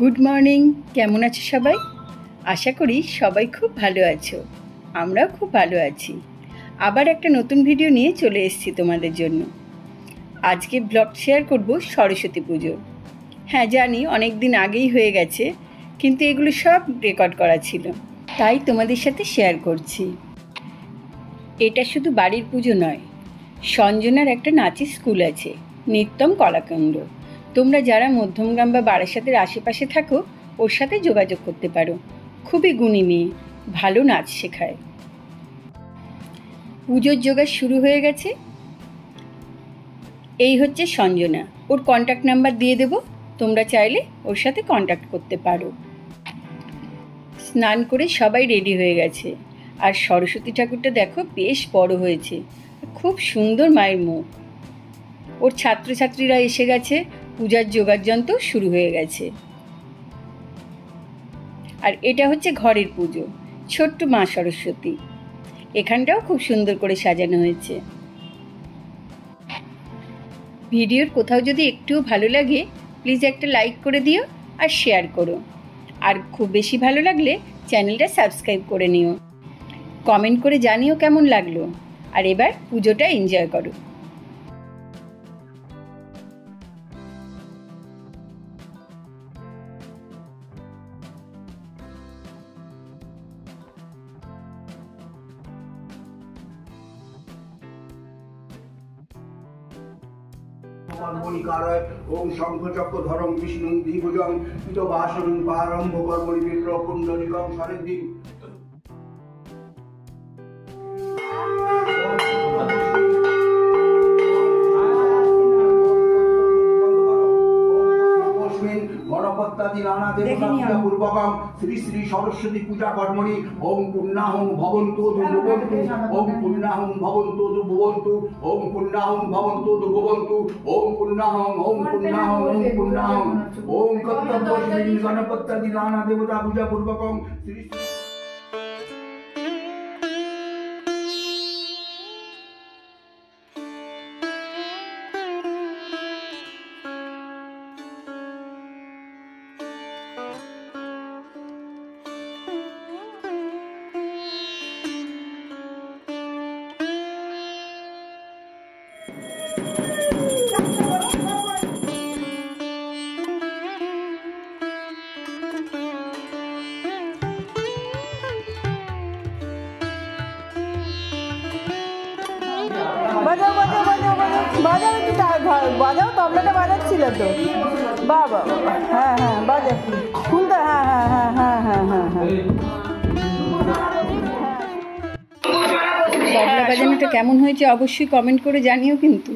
Good morning. কেমন আছো সবাই? আশা করি সবাই খুব ভালো আছো। আমরাও খুব ভালো আছি। আবার একটা নতুন ভিডিও নিয়ে চলে এসেছি তোমাদের জন্য। আজকে ব্লগ শেয়ার করব সরস্বতী পুজো। হ্যাঁ, জানি অনেক দিন আগেই হয়ে গেছে, কিন্তু এগুলো সব রেকর্ড করা ছিল, তাই তোমাদের সাথে শেয়ার করছি। এটা শুধু বাড়ির পুজো নয়, সঞ্জনার একটা নাচের স্কুল আছে, নিত্যম কলাকেন্দ্র। তোমরা যারা মধ্যমগ্রাম বা বারাসাতের আশেপাশে থাকো ওর সাথে যোগাযোগ করতে পারো। খুবই গুণী মেয়ে, ভালো নাচ শেখায়। পুজোর জোগাড় শুরু হয়ে গেছে। এই হচ্ছে সঞ্জনা, ওর কন্ট্যাক্ট নাম্বার দিয়ে দেব, তোমরা চাইলে ওর সাথে কন্ট্যাক্ট করতে পারো। স্নান করে সবাই রেডি হয়ে গেছে। আর সরস্বতী ঠাকুরটা দেখো বেশ বড় হয়েছে, খুব সুন্দর মায়ের মুখ। ওর ছাত্রছাত্রীরা এসে গেছে, পূজার যোগাযন্ত্র শুরু হয়ে গেছে। আর এটা হচ্ছে ঘরের পুজো, ছোট্ট মা সরস্বতী। এখানটাও খুব সুন্দর করে সাজানো হয়েছে। ভিডিওর কোথাও যদি একটুও ভালো লাগে প্লিজ একটা লাইক করে দিও আর শেয়ার করো। আর খুব বেশি ভালো লাগলে চ্যানেলটা সাবস্ক্রাইব করে নিও। কমেন্ট করে জানিও কেমন লাগলো। আর এবার পুজোটা এনজয় করো। কর্মণিকারয় ওম শঙ্খচক্র ধরম বিষ্ণু দ্বিভুজং পিতবাসন প্রারম্ভ কর্মণি বিপ্র কুণ্ডলিকং সরিদ্ধি গণপত্যাদি নানা দেবতা পূজা পূর্বকং শ্রী শ্রী সরস্বতী পূজা কর্মণি ওম পুণ্যাহং ভবন্তু ভবন্তু ওম পুণ্যাহং ভবন্তু ভবন্তু ওম পুণ্যাহং ভবন্তু ভবন্তু ওম পুণ্যাহং ওম পুণ্যাহং ওম পুণ্যাহং ওম কর্তব্য গণপত্যাদি নানা দেবতা পূজা পূর্বকং শ্রী বাজাও বাজাও বাজাও বাজাও বাজাও, একটু বাজাও, তবলাটা বাজাচ্ছিল তো। বাবা হ্যাঁ হ্যাঁ বাজাও, খুলতে হ্যাঁ হ্যাঁ হ্যাঁ হ্যাঁ হ্যাঁ হ্যাঁ হ্যাঁ। তবলা বাজানোটা কেমন হয়েছে অবশ্যই কমেন্ট করে জানিও কিন্তু।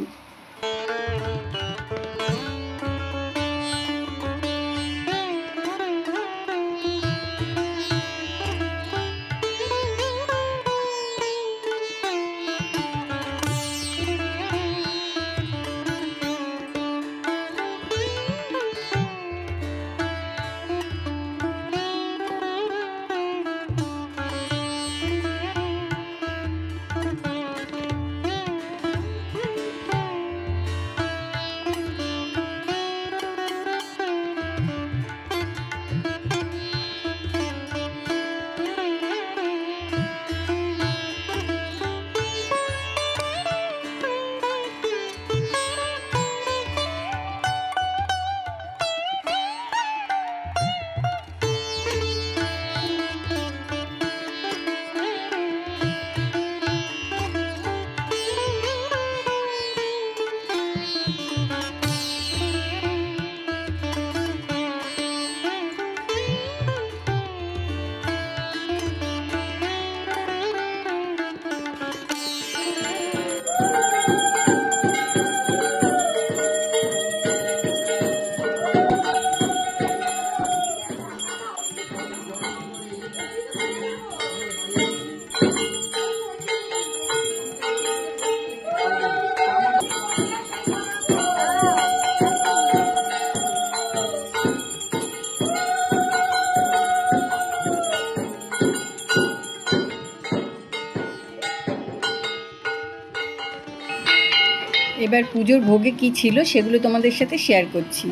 এবার পুজোর ভোগে কি ছিল সেগুলো তোমাদের সাথে শেয়ার করছি।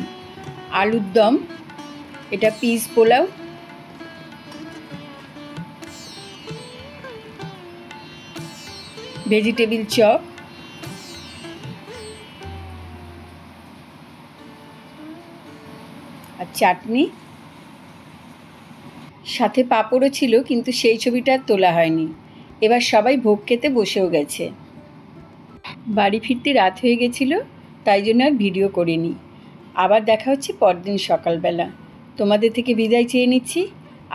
আলুর দম, এটা পিস পোলাও, ভেজিটেবিল চপ, আর চাটনি, সাথে পাঁপড়ও ছিল, কিন্তু সেই ছবিটা আর তোলা হয়নি। এবার সবাই ভোগ খেতে বসেও গেছে। বাড়ি ফিরতে রাত হয়ে গেছিল, তাই জন্য আর ভিডিও করিনি। আবার দেখা হচ্ছে পরদিন সকালবেলা। তোমাদের থেকে বিদায় চেয়ে নিচ্ছি।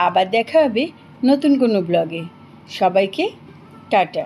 আবার দেখা হবে নতুন কোনো ব্লগে। সবাইকে টাটা।